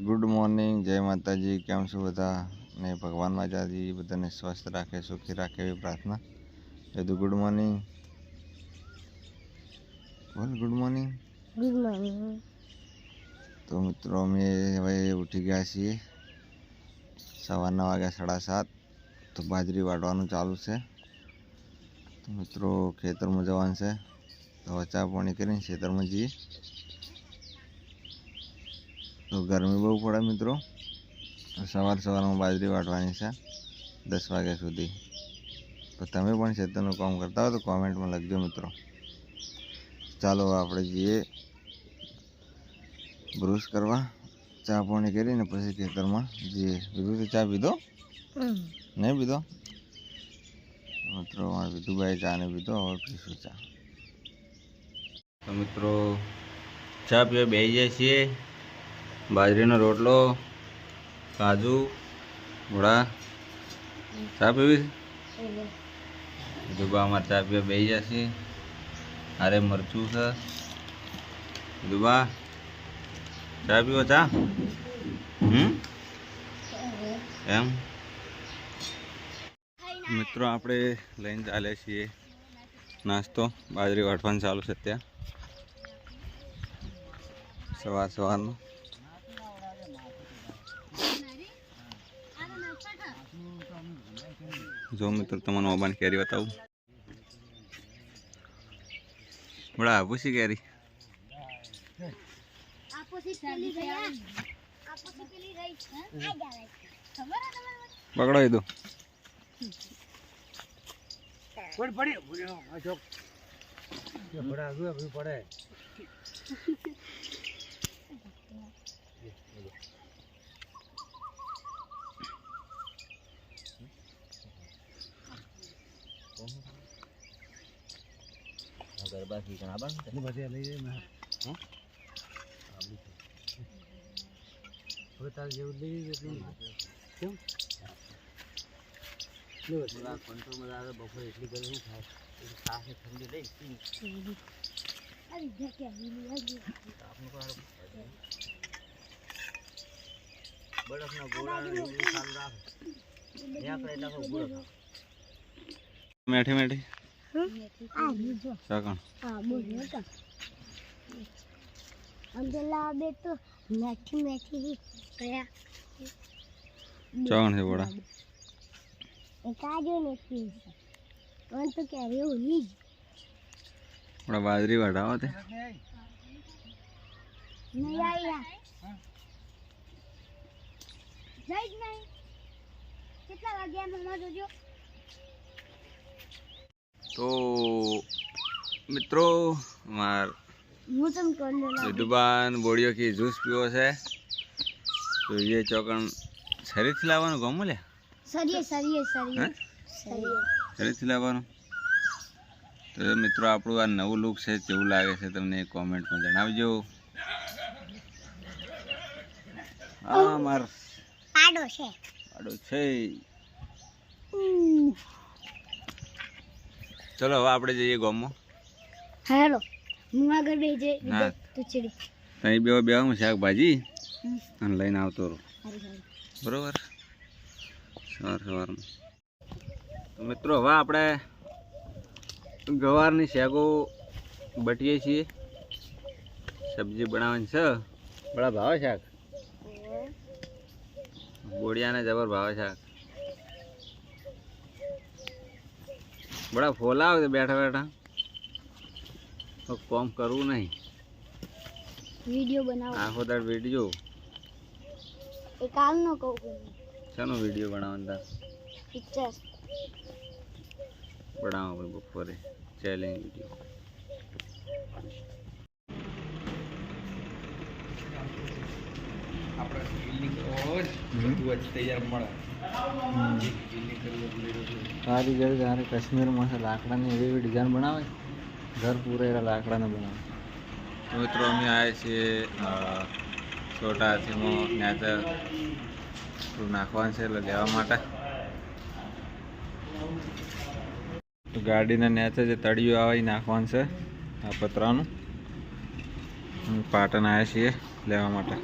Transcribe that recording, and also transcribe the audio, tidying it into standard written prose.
Good morning, જય માતાજી. કેમ છો બધા? ને ભગવાન માતાજી બધાને સ્વસ્થ રાખે, સુખી રાખે એવી પ્રાર્થના. બધું ગુડ મોર્નિંગ બોલ. Good morning. Good morning. તો મિત્રો અમે હવે ઉઠી ગયા છીએ. સવારના વાગ્યા 7:30. તો બાજરી વાટવાનું ચાલુ છે. તો મિત્રો ખેતરમાં જવાનું છે. તો ચા પાણી કરીને ખેતરમાં જઈએ. તો ગરમી બહુ પડે મિત્રો. સવારમાં બાજરી વાટવાની છે 10 વાગ્યા સુધી. તો તમે પણ ખેતરનું કામ કરતા હો તો કોમેન્ટમાં લખજો મિત્રો. ચાલો આપણે જઈએ બ્રશ કરવા, ચા પાણી કરીને પછી ખેતરમાં જઈએ. બીજું તો ચા પીધો નહીં? પીધો મિત્રો? મારે વિધુભાઈ ચા ને પીધો, હવે પીશું ચા. તો મિત્રો ચા પીવા બેસી જાય છીએ. બાજરીનો રોટલો, કાજુ, ઘોડા. ચા પીવી? વિધુબા અમારે ચા પીવા બેસી જશે. અરે મરચું છે. વિધુબા ચા પીવો? ચા એમ મિત્રો આપણે લઈને ચાલે છીએ નાસ્તો. બાજરી વાટવાનું ચાલુ છે ત્યાં સવારનું. જો મિત્રો તમને મોબાઈલ કેરી બતાવું. બડા આપુસી કેરી પકડો દો. ગરબા થી ઘણા બન તને બધે લઈ જાય ને. હા હવે તાર જેવું લઈ એટલું કેમ લો થોડા કંટ્રોલ માં આવે. બપોરે એટલી ગરમી થાય, ખાસ ઠંડી લઈ અરે જે કે આપનો કાર બરફના ગોળા એવું ખાન રાખ યા કરે લાખો ગોળા મેઠી મેઠી. આ બીજો સકણ આ બોલ્યો તો અંદરલા બે તો મેઠી મેઠી કયા ચોગણ છે બોડા એ કાજો નથી પણ તો કે એવું ની બોડા બાજરી વાટાવો તે નહીં આયા જઈ જ નહીં. કેટલા વાગ્યા મમ્મા જોજો. તો મિત્રો માર વિધુબાન બોડીઓ કી જ્यूस પીવો છે. તો એ ચોકણ શરીરથી લાવવાનું ગમો લે શરીરથી લાવવાનું. તો મિત્રો આપણું આ નવું લુક છે, કેવું લાગે છે તમને કોમેન્ટમાં જણાવજો. હા માર પાડો છે. ચલો હવે આપણે જઈએ ગામમાં. હેલો હું આગળ બે જે તો ચડી તઈ બે હું શાકભાજી અને લઈને આવતો રહું. બરોબર સવારમાં. તો મિત્રો હવે આપણે ગવારની શાકો બટીએ છીએ. સબ્જી બનાવવાની છે. બડા ભાવે શાક? બોડિયાને જબર ભાવે શાક. બડા ફોલા આવે બેઠા બેઠા તો કોમ કરવું નહીં. વિડિયો બનાવો આખો દાડ વિડિયો એ કાલનો કહું શાનો વિડિયો બનાવવાનો તાર? પિક્ચર બનાવો ભાઈ બપોરે ચેલેન્જ વિડિયો. આપણે બિલ્ડિંગ ઓર બધું જ તૈયાર મળે. સારી ઘર જારે કાશ્મીરમાં છે લાકડાની એવી ડિઝાઇન બનાવે. ઘર પૂરેલા લાકડાને બનાવે. મિત્રો અમે આવ્યા છીએ છોટા હાથીમાં. ત્યાં તો નાખવાનું છે એટલે લેવા માટે. તો ગાડીના નેચે જે તળિયું આવે એ નાખવાનું છે આ પતરાનું. પાટણ આવ્યા છીએ લેવા માટે.